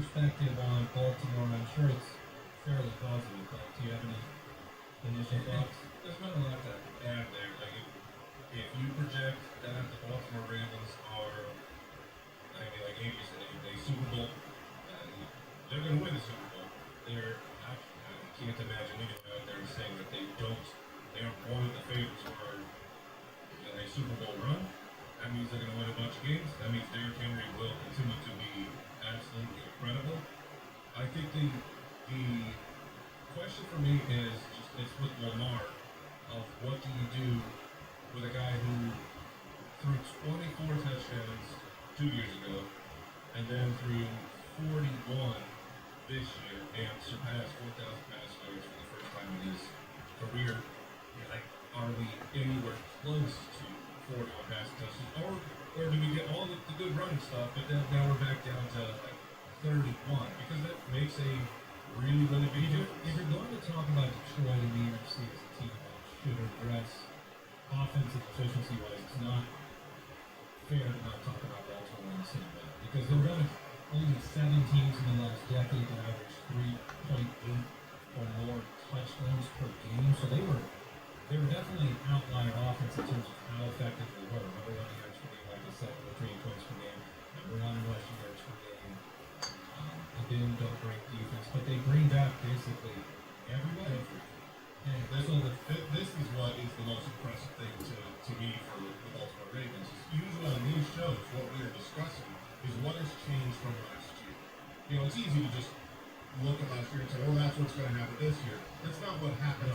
perspective on Baltimore? I'm sure it's fairly positive, but do you have any initial thoughts? There's not a lot to add there. Like if you project that the Baltimore Ravens are, I mean, like Andy said, a Super Bowl, they're going to win the Super Bowl. I can't imagine anyone out there saying that they aren't one of the favorites for a Super Bowl run. That means they're going to win a bunch of games. That means Derrick Henry will continue to be absolutely incredible. I think the question for me is just it's with Lamar of what do you do with a guy who threw 24 touchdowns 2 years ago and then threw 41 this year and surpassed 4,000 pass yards for the first time in his career. Like, are we anywhere close to 41 passing touchdowns, or do we get all the good running stuff, but then now we're back down to like 31? Because that makes a really big difference. If you're going to talk about Detroit and the NFC as a team that should address offensive efficiency wise, it's not fair to not talk about Baltimore in the same way. Because there have only 7 teams in the last decade that averaged 3.8 or more touchdowns per game. So they were definitely an outlier offense in terms of how effective they were. Number 1 yards per game, like I said, with 3 points per game. Number 1 rushing yards per game. Again, don't break defense, but they bring back basically everybody. And this is what is the most impressive thing to me for the Baltimore Ravens. Usually on these shows, what we are discussing is what has changed from last year. You know, it's easy to just look at last year and say, oh, that's what's going to happen this year. That's not what happens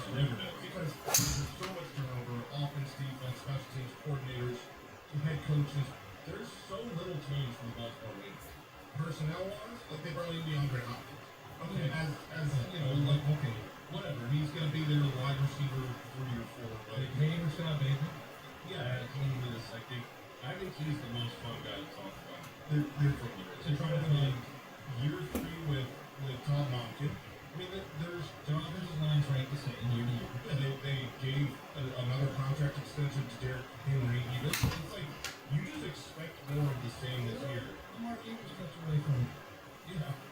because there's so much turnover, offense, defense, special teams, coordinators, head coaches. There's so little change from the Baltimore Ravens. Personnel-wise, like they brought in DeAndre Hopkins. Okay, as you know, like, okay, whatever. He's going to be their wide receiver 3 or 4. But Big name or shot, baby? yeah, he is. I think he's the most fun guy to talk about. They're trying to win year 3 with Tom Monken. I mean, there's offensive line's ranked the same year to year. Yeah, they gave another contract extension to Derrick Henry. It's like you just expect more of the same this year. Lamar Jackson stepped away from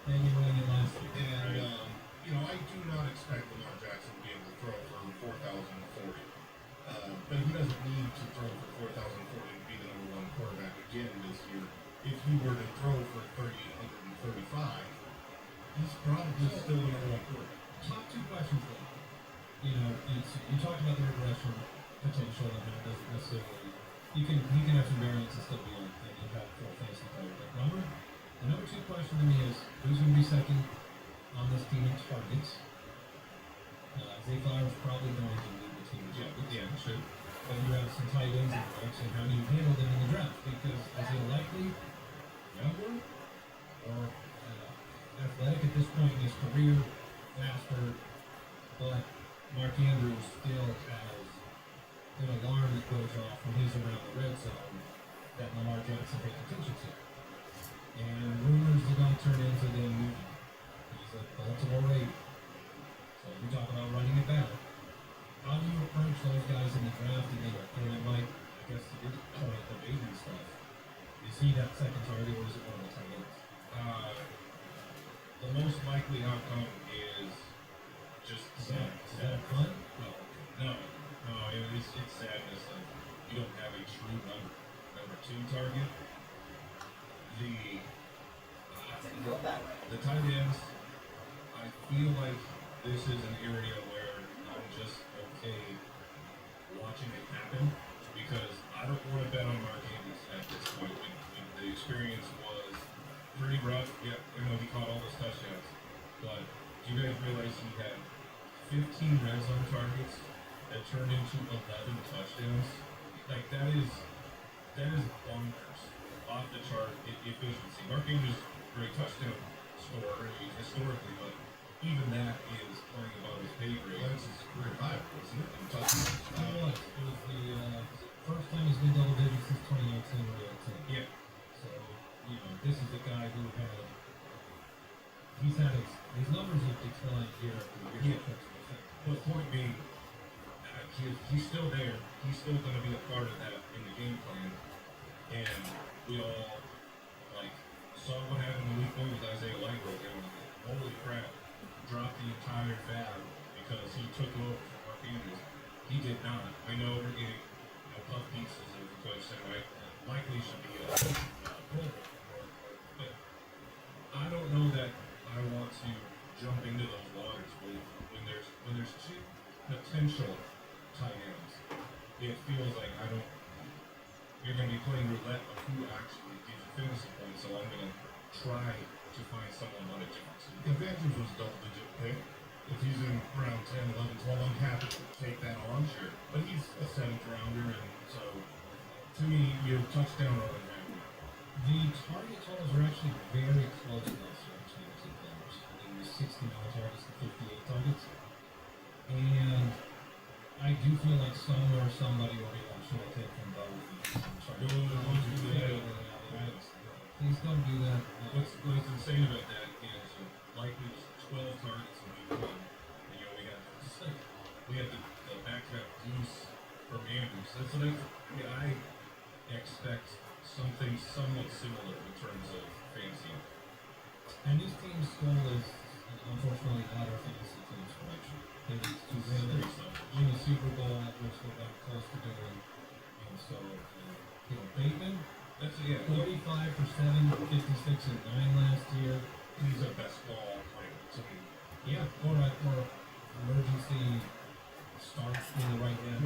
manual winning it last year. And you know, I do not expect Lamar Jackson to be able to throw for 4,040. But he doesn't need to throw for 4,040 to be the number 1 quarterback again this year. If he were to throw for 3,835, he's probably still the number 1 quarterback. Top 2 questions though. You know, you talked about the regression potential and how it doesn't necessarily. He can have some variance and still be an impactful fantasy player. But the number 2 question to me is who's going to be second on this team in targets? Zay Flowers probably going to lead the team in targets. Yeah, sure. But you have some tight ends in the mix, and how do you handle them in the draft? Because is he likely younger or athletic at this point in his career, faster, but Mark Andrews still has an alarm that goes off when he's around the red zone that Lamar Jackson pays attention to. And rumors did not turn into them moving. He's a Baltimore Raven. So we talk about running it back. How do you approach those guys in the draft again? And Mike, I guess to your point, the baby stuff. Is he that second target or is it one of the tight ends? The most likely outcome is just Is that fun? No, it's sadness that you don't have a true number 2 target. The tight ends, I feel like this is an area where I'm just okay watching it happen because I don't want to bet on Mark Andrews at this point. When the experience was pretty rough, yeah, he caught all those touchdowns, but do you guys realize he had 15 red zone targets that turned into 11 touchdowns? Like that is bonkers, off the chart efficiency. Mark Andrews, great touchdown scorer historically, but even that is playing above his pay grade. That's his career high, wasn't it? In touchdowns. It was. It was the first time he's been double digits since 2018 or 18. Yeah. So, this is the guy who he's had his numbers have declined year after year. Yeah. But point being, he's still there. He's still going to be a part of that in the game plan. And we all saw what happened in week 1 with Isaiah Likely. very bad because he took over from Mark Andrews. He did not. I know we're getting puff pieces of the coach saying likely should be a Pro Bowl, but I don't know that I want to jump into those waters when there's two potential tight ends. It feels like you're going to be playing roulette of who actually gives you fantasy points. So I'm going to try to find someone on a different team. If Andrews was a double-digit pick, if he's in round 10, 11, 12, I'm happy to take that on. Sure. But he's a 7th rounder, and so to me, you have touchdown rather than value. The target totals are actually very close last year between the two players. I think it was 69 targets to 58 targets. And I do feel like somewhere somebody will be like, should I take from both? Please don't do that. What's insane about that is likely was 12 targets in week 1. And, we had the back-to-back deuce from Andrews. That's what I expect something somewhat similar in terms of fantasy. And this team's goal is, unfortunately, not our fantasy team's production. They need to win a Super Bowl, which they're very close to doing. And so, Bateman, 45 for 7, 56 and 9 last year. He's a best ball player to me. Yeah, or emergency start in the right hand,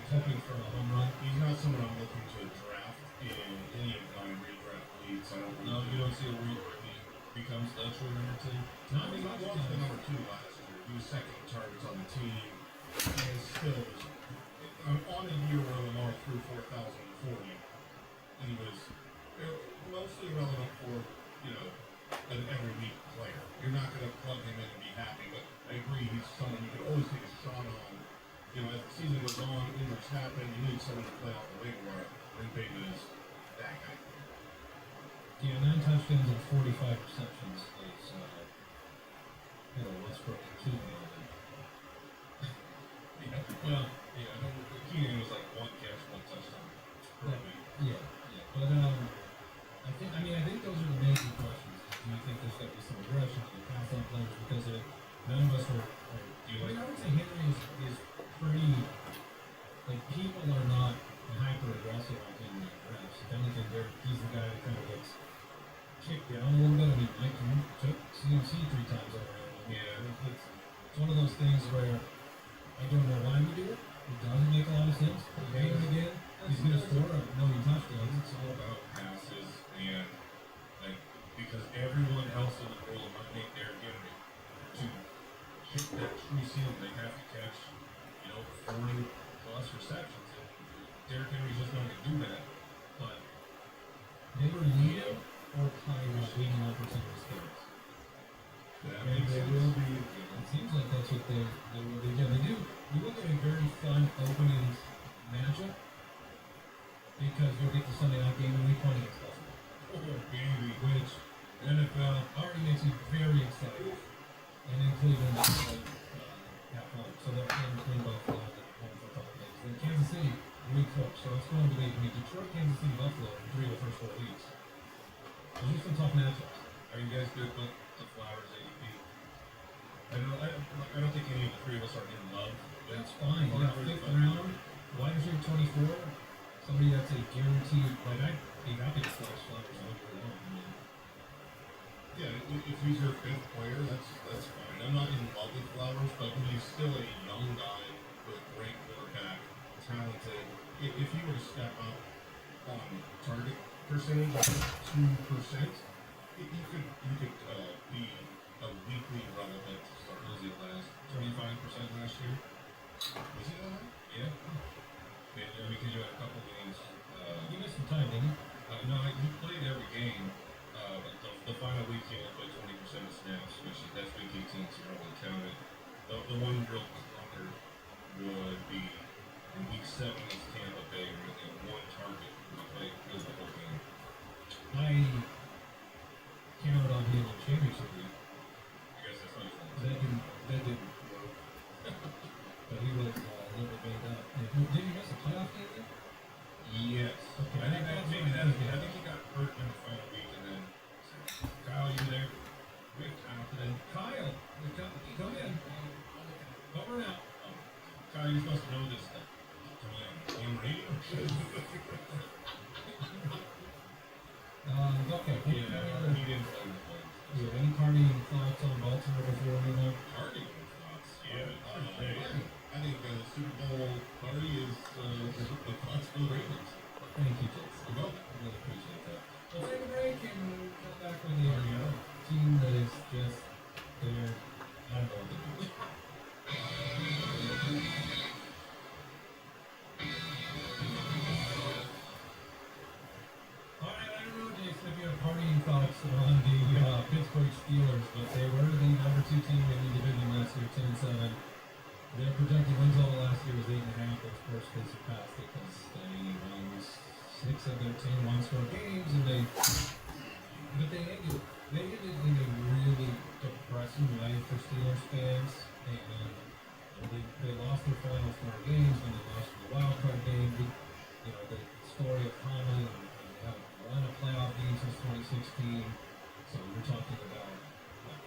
hoping for a home run. He's not someone I'm looking to draft in any of my redraft leagues. You don't see a week where he becomes the true number 2? Not he was the number 2 last year. He was second in targets on the team, and still was on a year where Lamar threw 4,040. He was mostly relevant for an every week player. You're not going to plug him in and be happy, but I agree he's someone you can always take a shot on. As the season goes on, injuries happen, you need someone to play off the waiver wire. Bateman is that guy. Yeah, 9 touchdowns and 45 receptions is Westbrook and Keenan. Keenan was like 1 catch, 1 touchdown per week. Yeah. But I think those are the major questions. Do you think there's going to be some aggression on the pass on players because of it? None of us are. I would say Henry is pretty. Like, people are not hyper aggressive on him in the drafts. If anything, he's the guy that kind of gets kicked down a little bit. I mean, Mike took CMC 3 times over him. Yeah. It's one of those things where I don't know why we do it. It doesn't make a lot of sense. Pay him again. He's going to score a million touchdowns. It's all about passes and because everyone else in the world might make Derrick Henry to hit that true ceiling. They have to catch 40 plus receptions, and Derrick Henry's just not going to do that. But they were leading or playing with 81% of his carries. They will be. It seems like that's what they will be. Yeah, they do. We will get a very fun opening matchup because you'll get the Sunday night game in week 1 against Buffalo. Which NFL already makes you very excited. And then Cleveland at home. So they're in Buffalo at home for a couple days. Then Kansas City, week 4. So it's going to be Detroit, Kansas City, Buffalo in 3 of the first 4 weeks. Those are some tough matchups. Are you guys good with the Flowers ADP? I don't think any of the 3 of us are in love. That's fine. Yeah, 5th round, wide receiver 24. Somebody that's a guaranteed. I'd be happy to Flowers all year long. Yeah, if he's your 5th player, that's fine. I'm not in love with Flowers, but he's still a young guy with great quarterback, talented. If he were to step up on target percentage of 2%, he could be a weekly relevant starter. Was he last 25% last year? Was he that high? Yeah. Because you had a couple games. He missed some time, didn't he? No, he played every game. But the final week he only played 20% of snaps, that's week 18, so you don't really count it. The one real clunker would be in week 7 against Tampa Bay, where he had 1 target. He played the whole game. I counted on him in championship week. I guess that's not fun. That didn't work. But he was a little bit banged up. Did he miss a playoff game then? Yes. Okay. I think he got hurt in the final week, and then Kyle, you there? We have time today. Kyle, come in. you're supposed to know this stuff. Come on, game radio. Okay. Yeah, he didn't play the Flames. Any partying thoughts on Baltimore before we move on? Party thoughts. Yeah. I think Super Bowl party is the thoughts for the Ravens. Thank you, Jason. You're I really appreciate that. We'll take a break and come back with the team that is just there. I don't know what to do. Alright, I don't know, Jason, if you have partying thoughts on the Pittsburgh Steelers, but they were the number 2 team in the division last year, 10-7. Their projected win total last year was 8.5. Of course, they surpassed it because they won 6 of their 10 one-score games, and they ended in a really depressing way for Steelers fans. They lost their final 4 games, and they lost the wild card game. The story of Tomlin, and they haven't won a playoff game since 2016. So we're talking about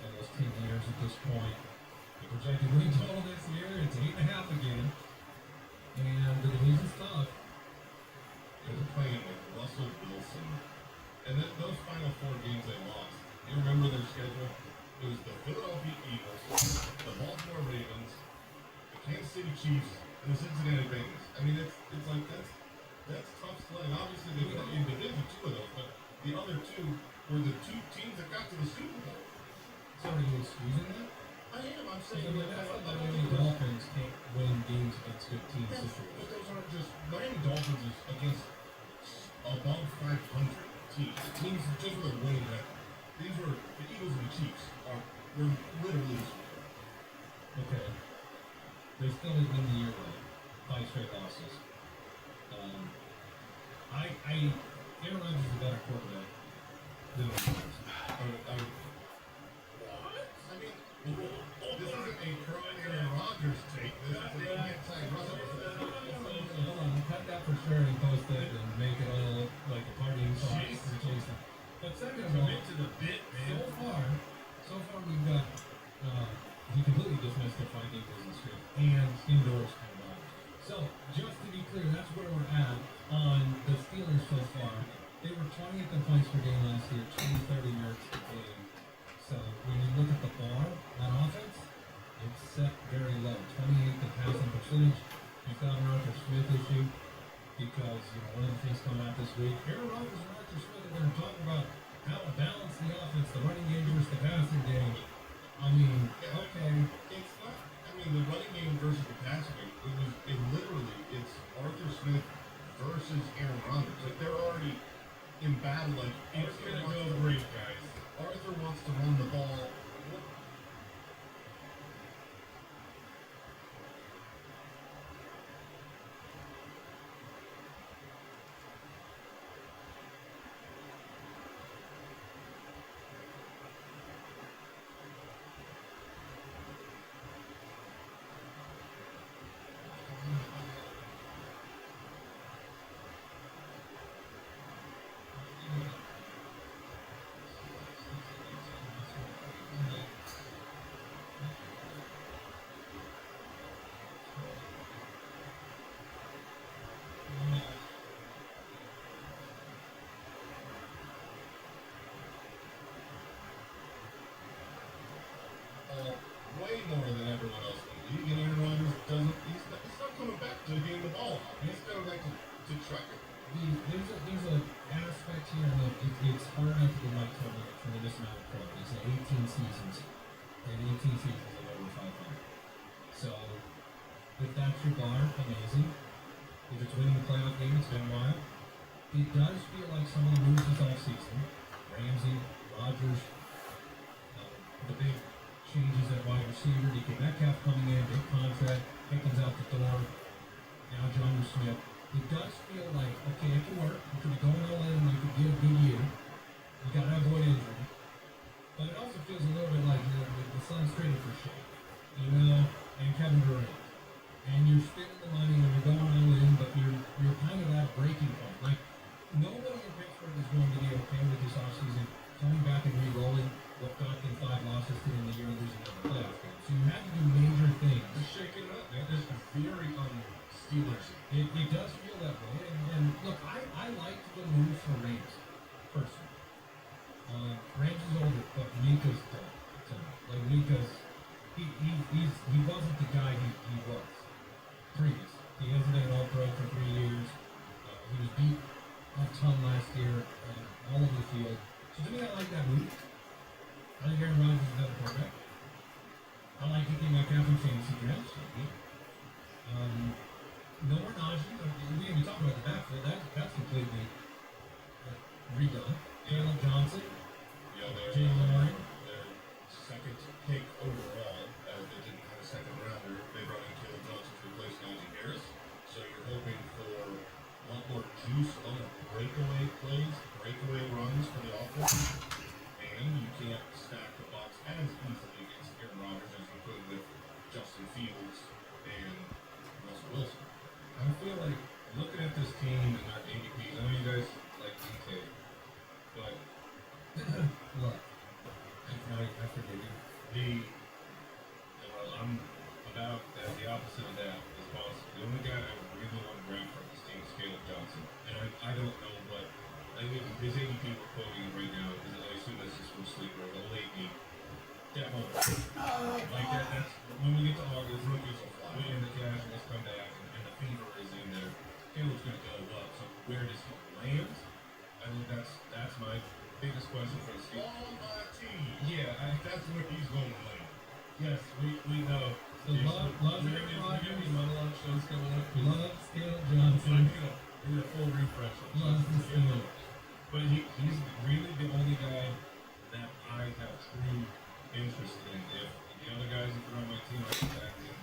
almost 10 years at this point. The projected win total this year, it's 8.5 again. And the division's tough. They're playing with Russell Wilson. And then those final 4 games they lost. You remember their schedule? It was the Philadelphia Eagles, the Baltimore Ravens, the Kansas City Chiefs, and the Cincinnati Bengals. I mean, it's like that's tough sledding. Obviously, they got in division 2 of those, but the other 2 were the 2 teams that got to the Super Bowl. So are you excusing that? I am. I'm saying That's like the Miami Dolphins can't win games against good teams this year. But those aren't just Miami Dolphins is against above 500 teams. Teams just with a winning record. These were the Eagles and the Chiefs were literally. Okay. They still didn't win the year though. 5 straight losses. Aaron Rodgers is a better quarterback than the Steelers. This isn't a Aaron Rodgers take. This is an anti-Russell. Hold on, cut that for sure and post it and make it all look like a partying song for Jason. But second of all, to the bit, man. so far we've got he completely dismissed the 5-game losing streak and indoors combined. So just to be clear, that's where we're at on the Steelers so far. They were 20th in points per game last year, 30 yards per game. So when you look at the bar on offense, it's set very low. 28th in passing percentage. You've got an Arthur Smith issue because one of the things coming out this week, Aaron Rodgers and Arthur Smith are going to talk about how to balance the offense, the running game versus the passing game. I mean, okay. It's not. I mean, the running game versus the passing game. It's Arthur Smith versus Aaron Rodgers. Like they're already in battle. Like It's gonna go great, guys. Arthur wants to run the ball. Way more than everyone else in the league, and Aaron Rodgers doesn't. He's not coming back to getting the ball. He's going back to track it. There's an aspect here that it's hard not to give Mike Tomlin a tremendous amount of credit. He's had 18 seasons, and 18 seasons of over 500. So, if that's your bar, amazing. If it's winning a playoff game, it's been a while. It does feel like some of the moves this offseason, Ramsey, Rodgers, the big changes at wide receiver, DK Metcalf coming in, big contract, Pickens out the door, now John Smith. It does feel like, okay, it can work. You could be going all in, you could get a good year. You got to avoid injury. But it also feels a little bit like the Suns traded for shit, and Kevin Durant. And you're spending the money and you're going all in, but you're kind of at a breaking point. Like, nobody in Pittsburgh is going to be okay with this offseason coming back and re-rolling what got them 5 losses to in the year losing the playoff game. So you had to do major things. They're shaking it up. They're just very I think Aaron Rodgers is a better quarterback. I like DK Metcalf in fantasy drafts. No more Najee. We didn't even talk about the backfield. That's completely redone. Caleb Johnson, Yeah, Jalen Warren. their second pick overall, as they didn't have a second rounder. They brought in Caleb Johnson to replace Najee Harris. So you're hoping for a lot more juice, a lot more breakaway plays, breakaway runs for the offense. And you can't stack the box as easily against Aaron Rodgers as you could with Justin Fields and Russell Wilson. I feel like looking at this team and their ADPs, I know you guys like DK, but Look, I forgive you. I'm about the opposite of that as possible. The only guy I really want to grab from this team is Caleb Johnson, and I don't know what his ADP we're quoting right now is. I assume this is from Sleeper, the late game. That moment, like that's when we get to August, rookies will fly. We in the casuals come back, and the fever is in there. Caleb's going to go up. So where does he land? I think that's my biggest question for the season. On my team. Yeah, That's where he's going to land. yes, we know. So love Aaron Rodgers. Monologue shows coming up. Love Caleb So I Johnson. need a full refresh. Loves the Steelers. But he's really the only guy that I have true interest in. If the other guys that are on my team, I can back in.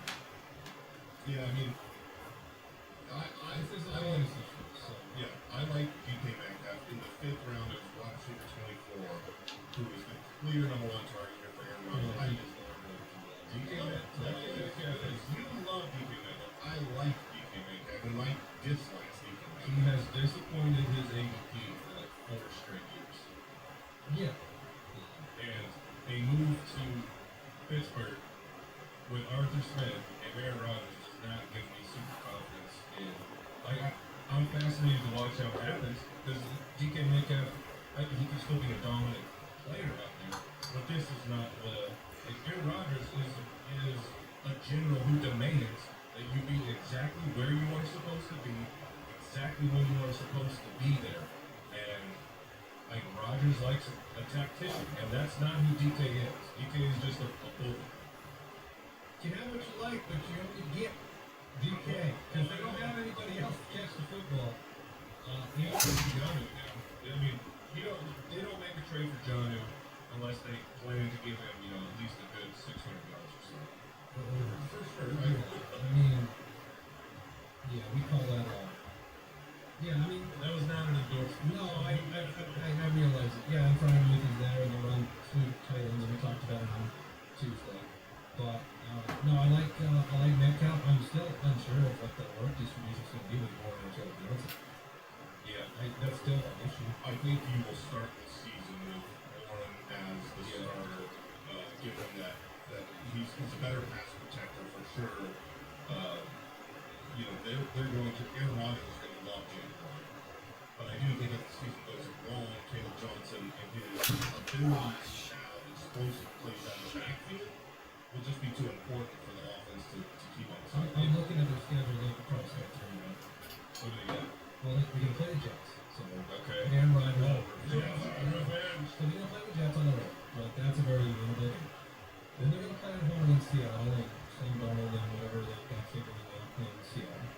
Yeah, I mean, This is a I like, fantasy show, so. yeah, I like DK Metcalf in the 5th round as wide receiver 24, who is the clear number 1 target here for Aaron Rodgers. I just love DK Metcalf is You love DK Metcalf. I like DK Metcalf, and Mike dislikes DK he Metcalf. has disappointed his ADP for like 4 straight years. Yeah. And a move to Pittsburgh with Arthur Smith and Aaron Rodgers does not give me super confidence in. I'm fascinated to watch how it happens because DK Metcalf, he can still be a dominant player out there, but this is not what Aaron Rodgers is a general who demands that you be exactly where you are supposed to be, exactly when you are supposed to be there, and like Rodgers likes a tactician, and that's not who DK is. DK is just a bully. You can have what you like, but you only get DK. Because they don't have anybody else to catch the football. He also Johnu now. I mean, they don't make a trade for Johnu unless they plan to give him, at least a good 600 yards or so. For sure. I mean, yeah, we call that yeah, I mean, That was not an endorsement. no, I realize it. Yeah, I'm trying to make it there in the run two tight ends, and we talked about it on Tuesday. But no, I like Metcalf. I'm still unsure of what the work distribution is going to be with Warren and Caleb Johnson. Yeah. That's still an issue. I think you will start the season with Warren as the starter, given that he's a better pass protector for sure. They're going to Aaron Rodgers is going to love James Warren, but I do think if the season goes wrong, Caleb Johnson and his ability to have explosive plays out of the backfield will just be too important for the offense to keep on. I'm looking at their schedule. They could probably start 3-1. What do they got? Well, we're going to play the Jets. So Okay. Aaron Rodgers. Yeah, So they're going to play the Jets on the road. But that's a very winnable game. Then they're going to play at home against Seattle and Sam Darnold and whatever they've got figuring out in Seattle.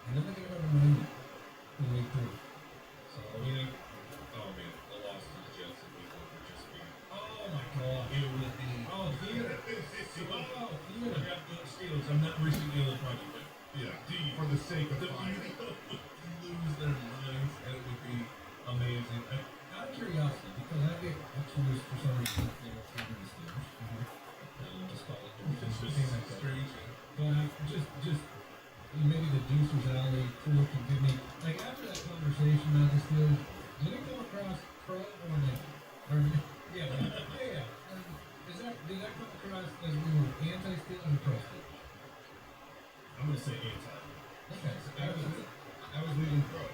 And then they're going to go to Miami in week 3. So, Oh man, the loss to the Jets in week 1 would just be. oh my God. It would be. Oh, theater. Oh, theater. I got the Steelers. I'm not wishing ill upon you, but yeah, for the sake of the fun. beauty of lose their minds, and it would be amazing. Out of curiosity, because I get accused for some reason of favoring the Steelers. Just call it It's just thing like that. strange. But I just maybe the Deucer's Alley crew can give me like after that conversation about the Steelers, did it come across pro or no? Or yeah. Did that come across as we were anti-Steelers or pro Steelers? I'm going to say anti. Okay, so I was leaning pro.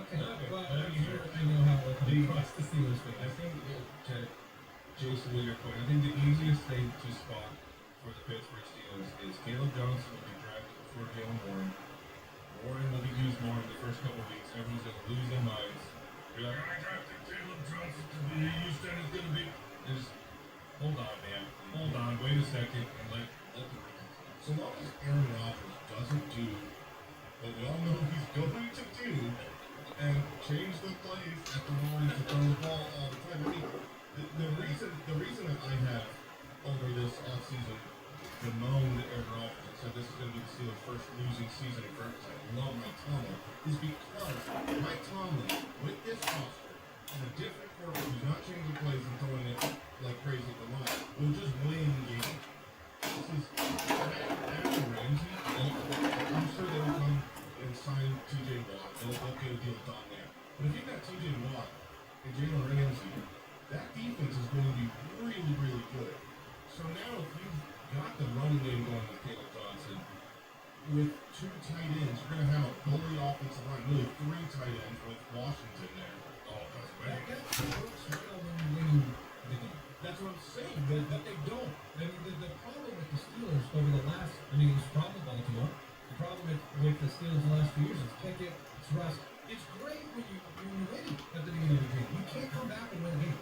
okay, Okay. but I'm sure I know how it comes across the Steelers thing. I think to Jason Williams' point, I think the easiest thing to spot for the Pittsburgh Steelers is Caleb Johnson will be drafted before Jalen Warren. Warren will be used more in the first couple of weeks. Everyone's going to lose their minds. You're like, I drafted Caleb Johnson to be used, and he's going to be. So long as Aaron Rodgers doesn't do what we all know he's going to do and change the plays at the line to throw the ball all the time. I mean, the reason that I have over this offseason bemoaned Aaron Rodgers and said this is going to be the Steelers' first losing season in forever because I love Mike Tomlin is because Mike Tomlin, with this roster and a different quarterback who's not changing plays and throwing it like crazy at the line, will just win games. This is Adam Ramsey. I'm sure they will come and sign TJ Watt. They'll get a deal done there. But if you've got TJ Watt and Jalen Ramsey, that defense is going to be really, really good. So now if you've got the running game going with Caleb Johnson, with two tight ends, you're going to have a bully offensive line, really three tight ends with Washington there. Oh, that's right. That's what I'm saying. But they don't. I mean, the problem with the Steelers over the last, I mean, it was probably Baltimore. The problem with the Steelers the last few years is Pickett, it's Russ. It's great when you're winning at the beginning of the game. You can't come back and win a game.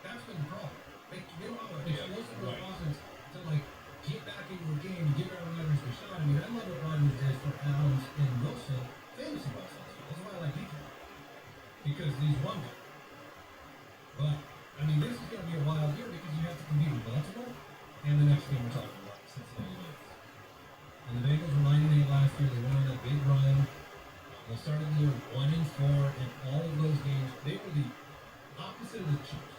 That's been the problem. They don't have a explosive offense to like get back into a game and give Aaron Rodgers a shot. I mean, I love what Rodgers did for Adams and Wilson, fantasy wise last year. That's why I like defense. Because he's won them. But I mean, this is going to be a wild year because you have to compete with Baltimore and the next game we're talking about, Cincinnati Bengals. And the Bengals were 9-8 last year. They went on that big run. They started the year 1-4, and all of those games, they were the opposite of the Chiefs.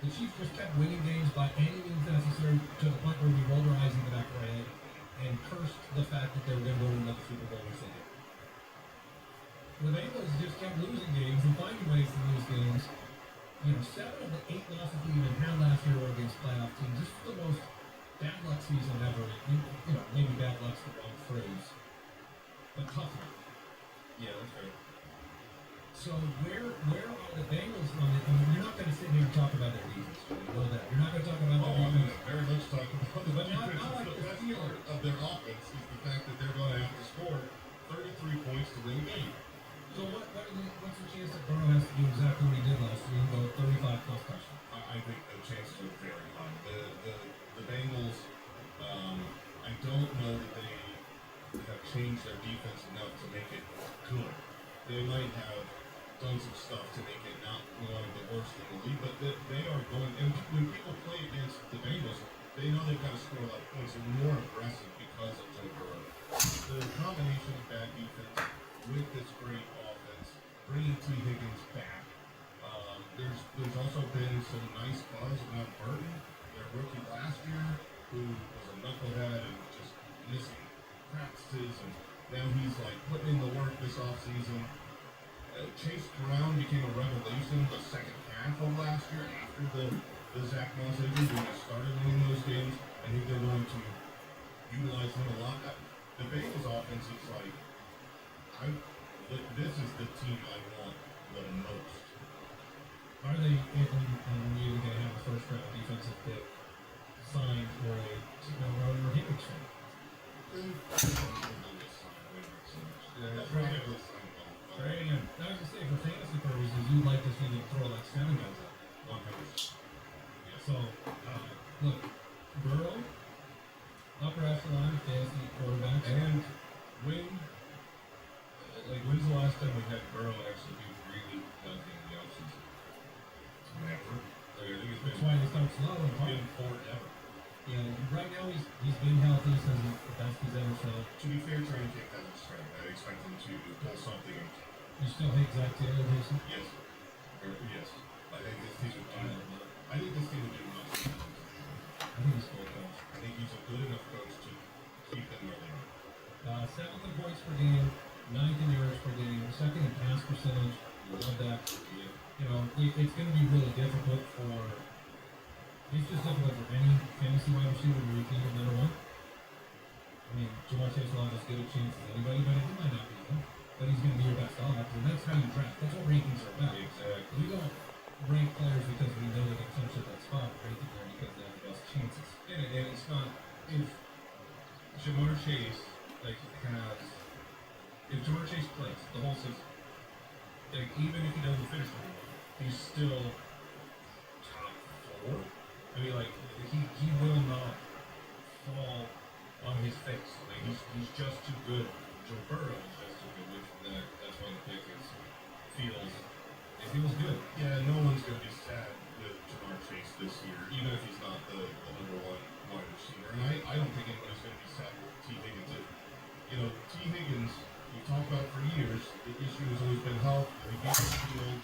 The Chiefs just kept winning games by any means necessary to the point where we rolled our eyes in the back of our head and cursed the fact that they were going to go to another Super Bowl, which they did. The Bengals just kept losing games and finding ways to lose games. You know, 7 of the 8 losses we even had last year were against playoff teams. This is the most bad luck season ever. You know, maybe bad luck's the wrong phrase, but tough luck. Yeah, that's fair. So where are the Bengals on it? I mean, you're not going to sit here and talk about their defense. You know that. You're not going to talk about their defense. Very much talk about the But defense. I like The the best Steelers. part of their offense is the fact that they're going to have to score 33 points to win the game. So what's the chance that Burrow has to do exactly what he did last year and go 35 plus touchdowns? I think the chances are very high. The Bengals, I don't know that they have changed their defense enough to make it good. They might have done some stuff to make it not one of the worst in the league, but they are going, and when people play against the Bengals, they know they've got to score a lot of points and more aggressive because of Joe Burrow. The combination of bad defense with this great offense, bringing T. Higgins back. There's also been some nice buzz around Burton, their rookie last year, who was a knucklehead and just missing practices, and now he's like putting in the work this offseason. Chase Brown became a revelation the second half of last year after the Zach Moss injury when they started winning those games. I think they're going to utilize him a lot. The Bengals offense is like, this is the team I want the most. Are they even going to have a first round defensive pick signed for a Roder or Higgins fan? Right, and I was going to say, for fantasy purposes, you'd like to see them throw like 7 guys out. 100. So, look, Burrow, upper echelon fantasy quarterback, And when's the last time we had Burrow actually be really healthy in the offseason? Never. Like, I think it's that's been why they start slow and hard. forever. Yeah, right now he's been healthy since the best he's ever shown. To be fair, training camp hasn't started. I expect him to pull something. You still hate Zach Taylor, Jason? Yes. Yes. I think this team would do. I think this team would do much. I think he's full coach. I think he's a good enough coach to keep them where they are. 7th in points per game, 9th in yards per game, 2nd in pass percentage. Love that. You know, it's going to be really difficult for. It's just difficult for any fantasy wide receiver to repeat at number 1. I mean, Jamar Chase will have as good a chance as anybody, but he might not be him. But he's going to be your best option. And that's how you draft. That's what rankings are about. Exactly. We don't rank players because we know they can finish at that spot. We rank them because they have the best chances. And it's not, if Jamar Chase, if Jamar Chase plays the whole season, even if he doesn't finish the game, he's still top 4. I mean, he will not fall on his face. Like he's just too good. Joe Burrow is just too good. Which that's why the pick feels good. Yeah, no one's going to be sad with Jamar Chase this year, even if he's not the number one wide receiver. And I don't think anybody's going to be sad with T. Higgins. T. Higgins, we talked about for years, the issue has always been health. He gets the field.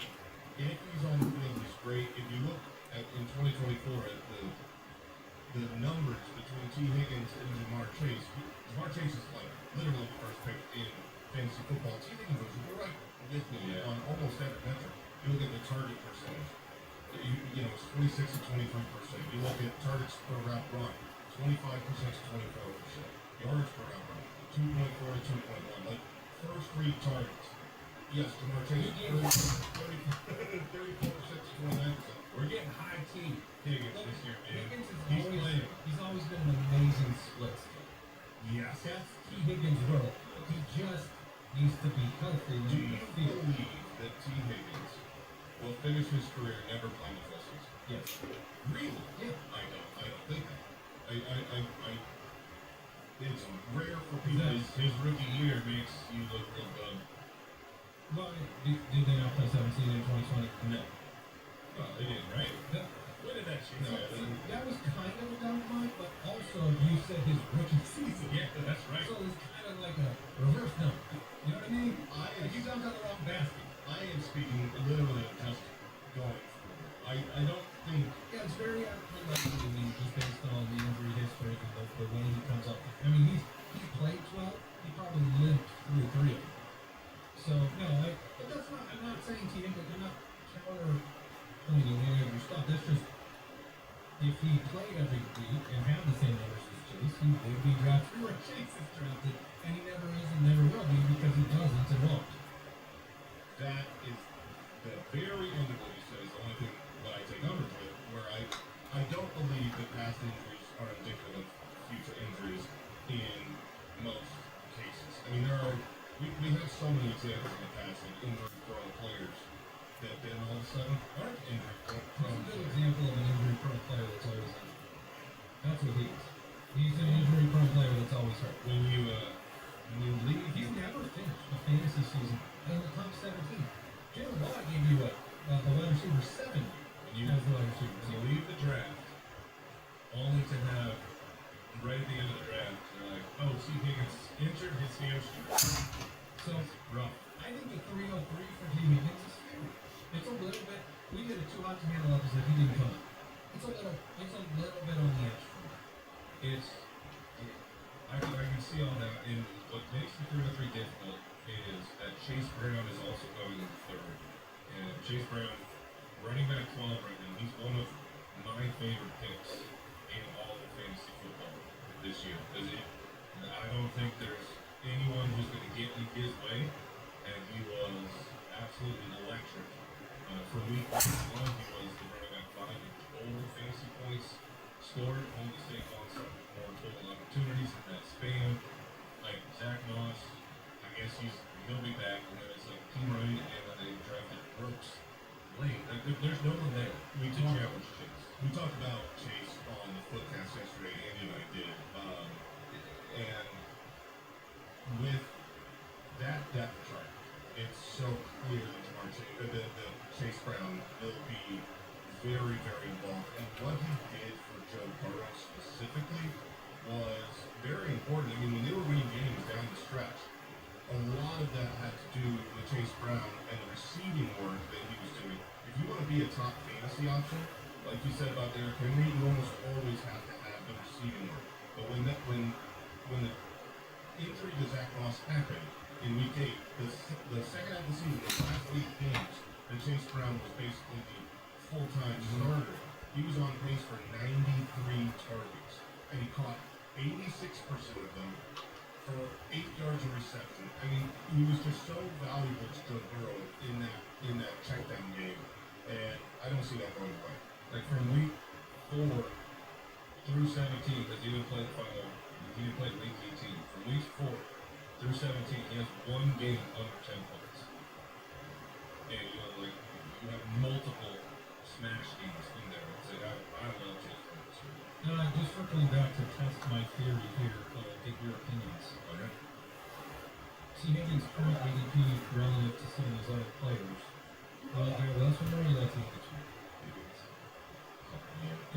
If he's on the field, he's great. If you look at in 2024 at the numbers between T. Higgins and Jamar Chase is like literally the first pick in fantasy football. T. Higgins was right with me on almost every metric. You look at the target percentage. It's 26 to 23%. You look at targets per route run, 25% to 24%. Yards per route run, 2.4 to 2.1. Like first read targets. Yes, Jamar Chase, 34% to 29%. We're getting high T Higgins this year, man. He's always been an amazing split stick. Yes. That's T. Higgins' world. He just needs to be healthy. Do you believe that T. Higgins will finish his career never playing the full season? Yes. Really? Yeah. I don't think that. It's rare for people. His rookie year makes you look real good. Well, did they not play 17 in 2020? No. Well, they didn't, right? When did that shit happen? That was kind of a downtime, but also you said his rookie season. Yeah, that's right. So it's kind of like a reverse dunk. You know what I mean? You dunked on the wrong basket. I am speaking literally just going forward. I don't think. Yeah, it's very unlikely to me just based on the injury history and the way he comes up. I mean, he played 12. He probably lived through 3 of them. So, no, but that's not, I'm not saying to him that you're not counterpointing any of your stuff. That's just, if he played every week and had the same numbers as Chase, he would be drafted where Chase is drafted, and he never is and never will be because he doesn't and won't. That is the very end of what you said is the only thing that I take umbrage with, where I don't believe that past injuries are indicative of future injuries in most cases. I mean, we have so many examples in the past of injury-prone players that then all of a sudden aren't injury-prone. He's a good example of an injury-prone player that's always injured. That's what he is. He's an injury-prone player that's always hurt. When you leave, He's never finished a fantasy season in the top 17. Jalen Watt gave you what? The wide receiver 7 as the wide receiver. You leave the draft only to have right at the end of the draft, they're like, oh, T. Higgins injured his hamstring. So, Rough. I think the 303 for T. Higgins is fair. It's a little bit, we did a too hot to handle episode, he didn't come up. It's a little bit on the edge for me. I can see all that, and what makes the 303 difficult is that Chase Brown is also going in the third. And Chase Brown, running back 12 right now, he's one of my favorite picks in all of fantasy football this year. I don't think there's anyone who's going to get in his way, and he was absolutely electric. For week 1, he was the running back 5 in total fantasy points scored, only staying on some more total opportunities in that span. Like Zach Moss, I guess he'll be back, and then it's like Team Ryan, and then they drafted Brooks Lane. There's no one there to challenge Chase. we talked about Chase on the Footcast yesterday. Andy and I did, and with that depth chart, it's so clear that Jamar Chase Brown will be very, very involved. And what he did for Joe Burrow specifically was very important. I mean, when they were winning games down the stretch, a lot of that had to do with Chase Brown and the receiving work that he was doing. If you want to be a top fantasy option, like you said about Derrick Henry, you almost always have to have the receiving work. But when the injury to Zach Moss happened in Week 8, the second half of the season, the last 8 games, and Chase Brown was basically the full-time starter. He was on pace for 93 targets, and he caught 86% of them for 8 yards of reception. I mean, he was just so valuable to Joe Burrow in that checkdown game, and I don't see that going away. Like from week 4 through 17, because he didn't play the final, he didn't play week 18. From week 4 through 17, he has 1 game under 10 points. And you have multiple smash games in there. It's like I love Chase Brown. Just from circling back to test my theory here, get your opinions. Okay. T. Higgins' current ADP relative to some of these other players. Gary Wilson, or you like to look at you?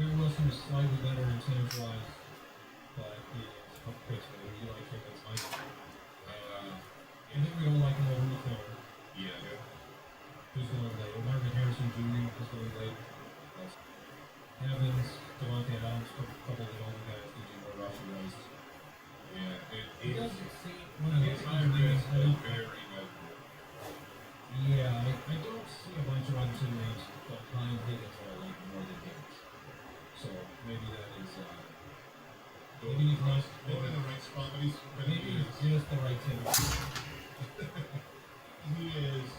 Gary Wilson is slightly better in teams wise, but is up quickly. You like Higgins, Mike? I think we all like him over the corner. Yeah. Who's going late? Marvin Harrison Jr. is going late. Evans, Devontae Adams, a couple of the older guys, DJ Moore, Rashi Rice. Yeah. It It doesn't seem one of those high high risk, I but don't. very notable. Yeah, I don't see a bunch of wide receiver names behind Higgins or I like more than Higgins. So maybe that is maybe he's not Going in the right spot, but maybe he's just the right team. he is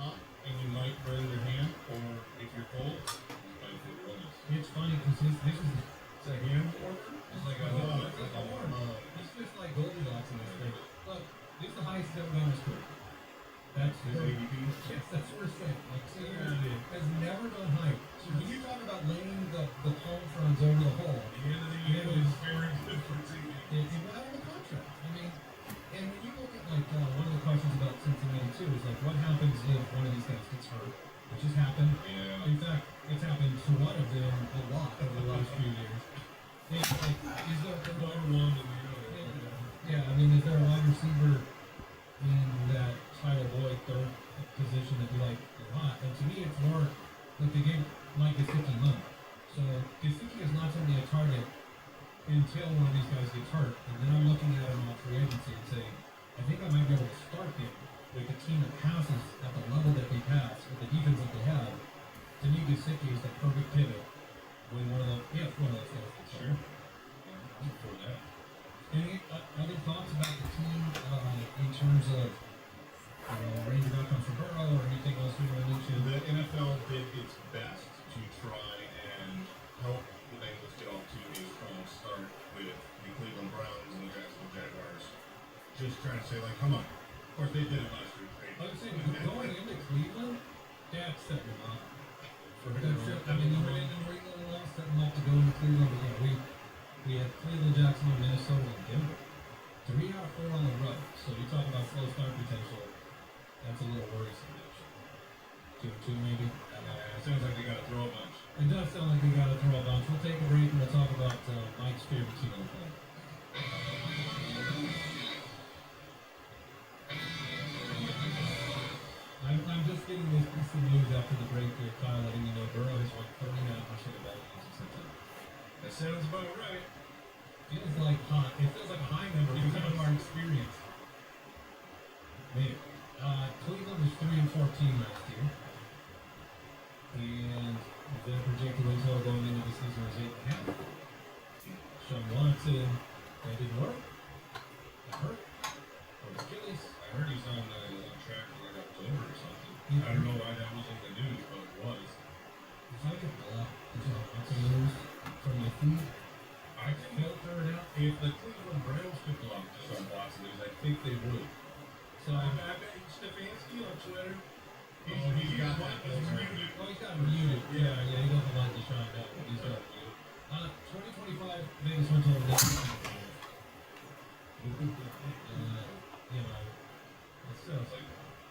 hot, and you might burn your hand, or if you're cold, you might feel illness. It's funny because this is It's a hand order? It's like a it's just like Goldilocks in this thing. Look, this is the highest he's ever gone in his career. That's his ADP. Yes, that's what we're saying. Like Taylor has never done higher. So when you talk about laying the palm fronds over the hole, The end of the year was very good for TV. it went out of the contract. I mean, and when you look at like one of the questions about Cincinnati too is like what happens if one of these guys gets hurt, which has happened. Yeah. In fact, it's happened to one of them a lot over the last few years. And like, is there One and the other. yeah, I mean, is there a wide receiver in that Tyler Boyd third position that you like a lot? And to me, it's more like they gave Mike Gesicki money. So Gesicki is not going to be a target until one of these guys gets hurt. And then I'm looking at him on free agency and saying, I think I might be able to start him with a team that passes at the level that they pass, with the defense that they have. To me, Gesicki is the perfect pivot when one of those guys gets hurt. Sure. Yeah, for that. Any other thoughts about the team in terms of range of outcomes for Burrow or anything else we want to mention? The NFL did its best to try and help the Bengals get off to a strong start with the Cleveland Browns and the Jacksonville Jaguars. Just trying to say, like, come on. Of course, they did it last year. I was saying, going into Cleveland, that set them up. For I mean, you went into New England and lost, set them up to go into Cleveland. But yeah, we had Cleveland, Jacksonville, Minnesota, and Denver. 3 out of 4 on the road. So you talk about slow start potential. That's a little worrisome. 2-2 maybe. Sounds like they got to throw a bunch. It does sound like we got to throw a bunch. We'll take a break and we'll talk about Mike's favorite team on the planet. I'm just getting this piece of news after the break here, Kyle, letting you know Burrow has won 39% of all games in September. That sounds about right. Feels like hot. It feels like a high number because of our experience. Maybe. Cleveland was 3-14 last year. And their projected win total going into the season was 8.5. Sean Watson, that didn't work. Got hurt. Or Achilles. I heard he's on track for like October or something. Yeah. I don't know why that was in the news, but it was. If I could block the Sean Watson news from my feed, I can filter it out. If the Cleveland Browns could block Deshaun Watson news, I think they would. so I bet Stefanski on Twitter. He's got that He's filter. muted. well, he's got muted. Yeah, he doesn't like Deshaun Bell. He's got muted. 2025 Vegas win total this season. You know, it's Sounds like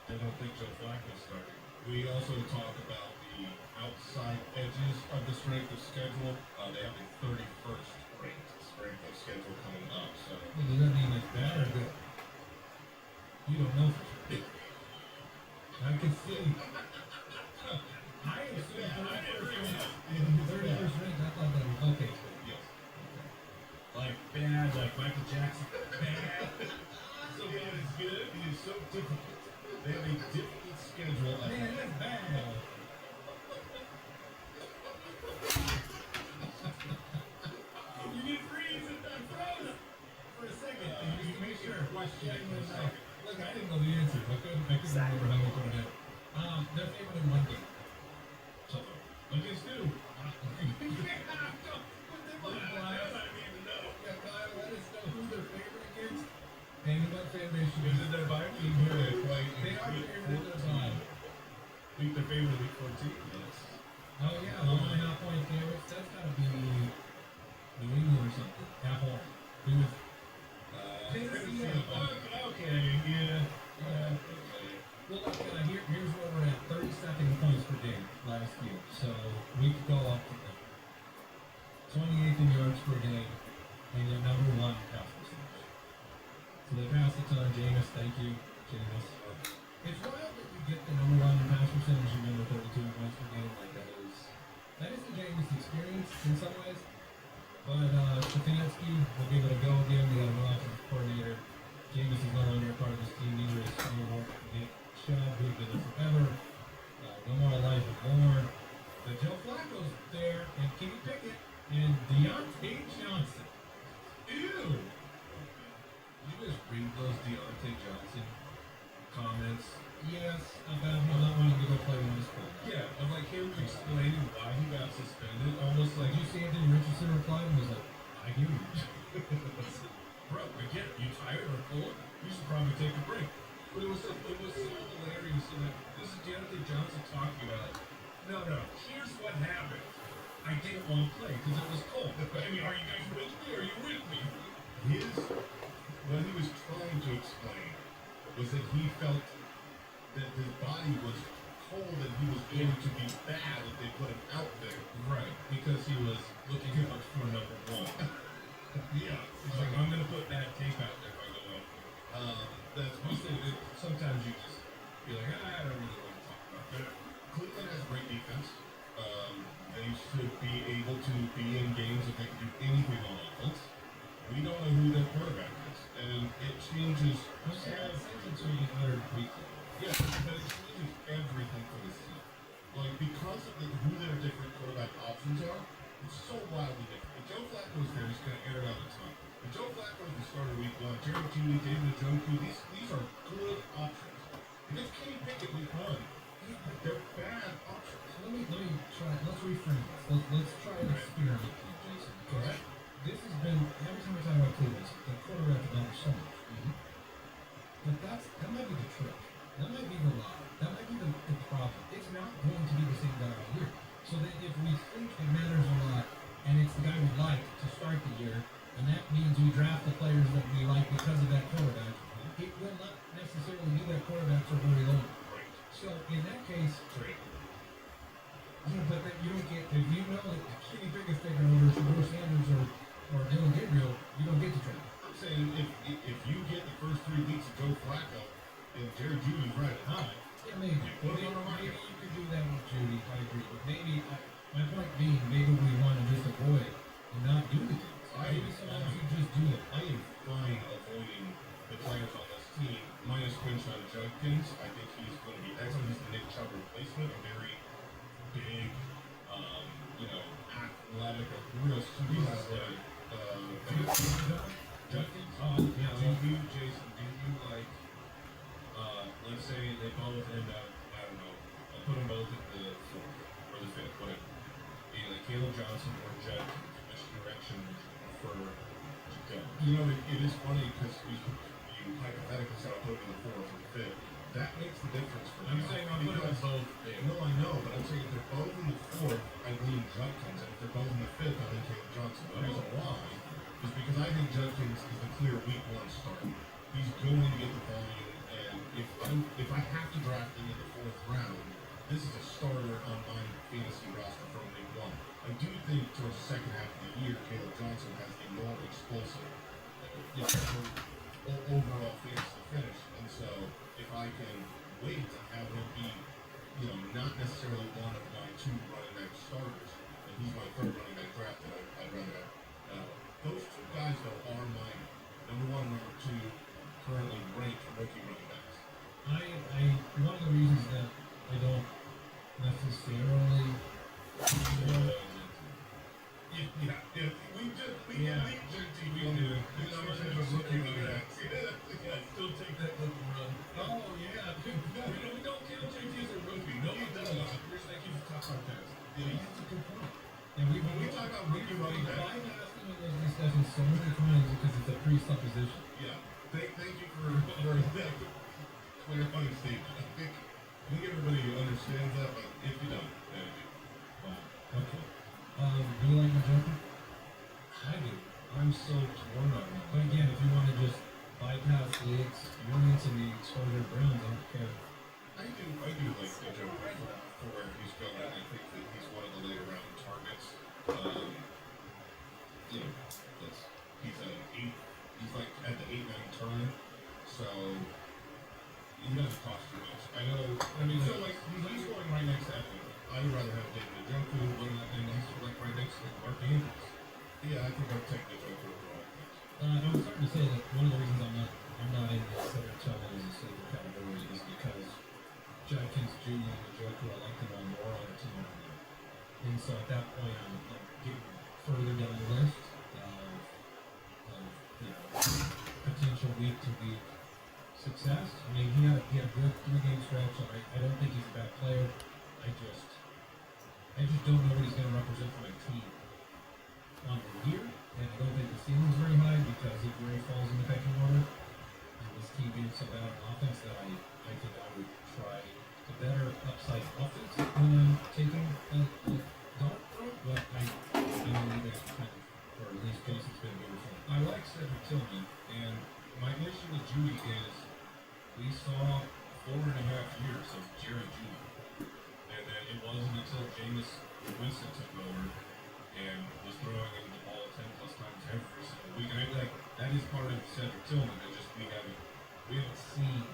they don't think Joe Flacco's starting. We also talk about the outside edges of the strength of schedule. They have the 31st ranked strength of schedule coming up. So does that mean it's bad or good? You don't know for sure. I can see. I assume in the 31st rank, I thought that was okay. yes, Like bad, like Michael Jackson. Bad. So bad is good. it is so difficult. They have a difficult schedule. Man, that's bad. You get freeze and then froze. For a second, you make sure. Question. Look, I didn't know the answer. I couldn't remember how we put it in. They're favored in one game. So, against who? Let us know who they're favored against and what fan base you Is it their bye week? They are favored in their bye. Week their favorite week 14. Yes. Oh yeah, 1.5 point favorites. That's gotta be New England per game, and you're number one in pass percentage. So they pass it to Jameis. Thank you, Jameis. It's wild that you get the number one in pass percentage and number 32 points per game. Like that is the Jameis experience in some ways. But Stefanski will give it a go again. They got a new offensive coordinator. Jameis is no longer a part of this team. Neither is Nick Chubb, who's been there forever. No more Elijah Moore. But Joe Flacco's there, and Kenny Pickett, and Deontay Johnson. Ew! You guys read those Deontay Johnson comments? Yes, about him not wanting to go play in this club. Yeah, of like him explaining why he got suspended, almost like Did you see Anthony Richardson replied and was like, I hear you. bro, I get it. You tired or cold? You should probably take a break. But it was so hilarious. So that this is Deontay Johnson talking about like, no, here's what happened. I didn't want to play because it was cold. I mean, are you guys with me? Are you with me? What he was trying to explain was that he felt that his body was cold and he was going to be bad if they put him out there. Right, because he was looking out for number one. Yeah. He's like, I'm going to put bad tape out there if I go out there. That's Sometimes you just be like, I don't really want to talk about that. Cleveland has great defense. They should be able to be in games if they can do anything on offense. We don't know who their quarterback is, and it changes. Yeah, but it changes everything for this team. Like, because of who their different quarterback options are, it's so wildly different. If Joe Flacco's there, he's going to air it out the top. If Joe Flacco's the starter week one, Jerry Jeudy, David Njoku, these are good options. If it's Kenny Pickett week one, they're bad options. Let me try. Let's reframe this. Let's try an experiment, Jason. Because this has been every time we talk about Cleveland, the quarterback matters so much. But that might be the trick. That might be the lie. That might be the problem. It's not going to be the same guy all year. So that if we think it matters a lot, and it's the guy we like to start the year, and that means we draft the players that we like because of that quarterback, it will not necessarily be that quarterback for very long. So in that case, yeah, but then you don't get, if you know that Kenny Pickett's taking over Shador Sanders or Dylan Gabriel, you don't get to trade. I'm saying if you get the first 3 weeks of Joe Flacco and Jerry Jeudy's riding high, yeah, maybe. Maybe you could do that with Judy, I agree. But maybe, my point being, maybe we want to just avoid and not do the things. Maybe sometimes you just do it. I am fine avoiding the players on this team, minus Quinshon Judkins. I think he's going to be excellent. He's the Nick Chubb replacement, a very big, athletic, a real super athletic. Judkins? Yeah. Jason, do you like, let's say they both end up, I don't know, I'll put them both at the 4th or the 5th, whatever. Be like Caleb Johnson or Judkins, which direction would you prefer to go? You know, it is funny because you hypothetically said I'll put him in the 4th or the 5th. That makes the difference for me. I'm saying I'll put them both there. No, I know, but I'm saying if they're both in the 4th, I lean Judkins, and if they're both in the 5th, I lean Caleb Johnson. The reason why is because I think Judkins is the clear week 1 starter. He's going to get the volume, and if I have to draft him in the 4th round, this is a starter on my fantasy roster from week 1. I do think towards the second half of the year, Caleb Johnson has a more explosive overall fantasy finish, and so if I can wait to have him be, not necessarily one of my 2 running back starters, and he's my 3rd running back drafted, I'd rather have. Those 2 guys, though, are my number 1 and number 2 currently ranked rookie running backs. One of the reasons that I don't necessarily. We elite JT, we do. Rookie running backs. Still take that little run. Oh yeah, We don't count JT as a rookie. No, he does. Here's like he's a top podcast. yeah, that's a good point. And When we talk about rookie running backs, bypassing those discussions so many times because it's a presupposition. yeah. Thank you for that clarifying statement. I think everybody understands that, but if you don't, then you do. Wow. Okay. Do you like my jumper? I do. I'm so torn on that. But again, if you want to just bypass the experience and the exposure of Browns, I don't care. I do like the Joe for where he's going. I think that he's one of the later round targets. Yeah, I think I'm taking the Joker overall. I'm starting to say that one of the reasons I'm not in the Cedric Tillman as a sleeper category is because Judkins Jr. and the Joker, I like them all more on a team than them. And so at that point, I'm getting further down the list of potential week to week success. I mean, he had a good 3-game stretch. So I don't think he's a bad player. I just don't know what he's going to represent for my team on the year, and I don't think the ceiling's very high because he really falls in the pecking order. And this team being so bad on offense that I think I would try a better upside offense when I'm taking a dart throw, but I know that's kind of, or at least Jason's been beautiful. I like Cedric Tillman, and my issue with Judy is we saw 4.5 years of Jerry Judy, and then it wasn't until Jameis Winston took over and was throwing him the ball 10 plus times every single week. And I think that is part of Cedric Tillman. It just we haven't seen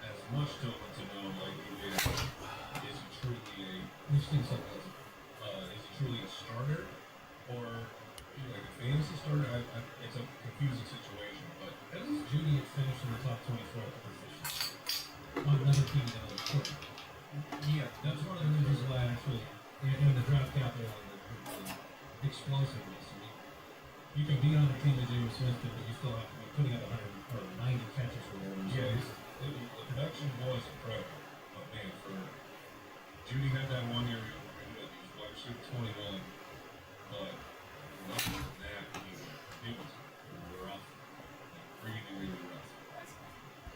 as much Tillman to know like we did. Is he truly We've seen some of those. is he truly a starter or like a fantasy starter? It's a confusing situation, but At least Judy had finished in the top 24 at the position on another team than the court. yeah, That's one of the reasons why actually, in the draft capital and the explosiveness. I mean, you can be on a team with James Winston, but you still have to be putting up 100 or 90 catches or whatever. yeah, the production was incredible. But man, for Judy had that 1 year he was wide receiver 21, but nothing than that. It was rough, like really rough.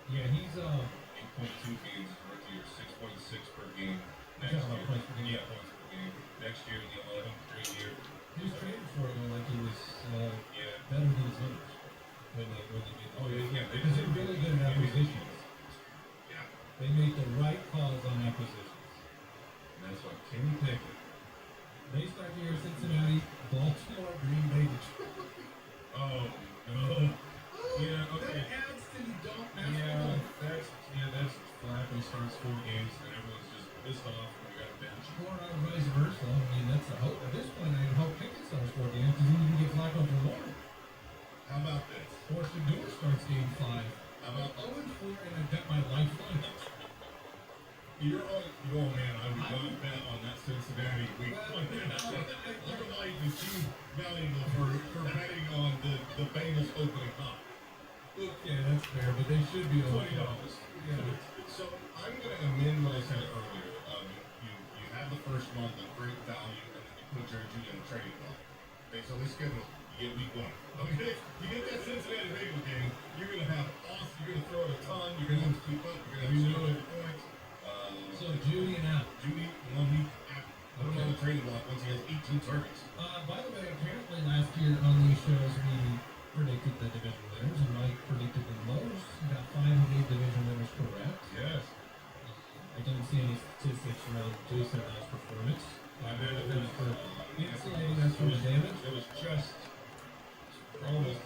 Yeah, he's 8.2 games his rookie year, 6.6 per game. Next year. Points per game. Yeah, points per game. Next year, the 11th straight year. he was traded for it like he was Yeah. better than his numbers when they made the Oh yeah. because they're really good at acquisitions. Yeah. They make the right calls on acquisitions. And that's why Kenny Pickett. They start here in Cincinnati, Baltimore, Green Bay, Detroit. Oh no. Yeah. Okay. That adds to the dump That's Flacco starts 4 games and everyone's just pissed off and we got a bench. Or vice versa. I mean, that's the hope. At this point, I hope Pickett starts 4 games because then you can get Flacco for more. How about this? Or Shador starts game 5. How about I'm 0-4 and I bet my lifeline. You're oh man, I would not bet on that Cincinnati week one. Your life is too valuable for betting on the Bengals opening up. Yeah, that's fair, but they should be $20. okay. Yeah. So I'm gonna amend what I said earlier. You have the first month of great value and then you put Jerry Judy on the trading block. Okay, so they schedule you get week 1. Okay? You get that Cincinnati Bengals game, you're gonna have awesome, you're gonna throw it a ton, you're gonna have to keep up, you're gonna have to points. So Judy and out. Judy 1 week after. Put him on the trading block once he has 18 targets. By the way, apparently last year on these shows we predicted the division winners, and Mike predicted the most. He got 5 of 8 division winners correct. Yes. I don't see any statistics around Jason and I's performance. I bet it was Insulating us from the damage. It was just almost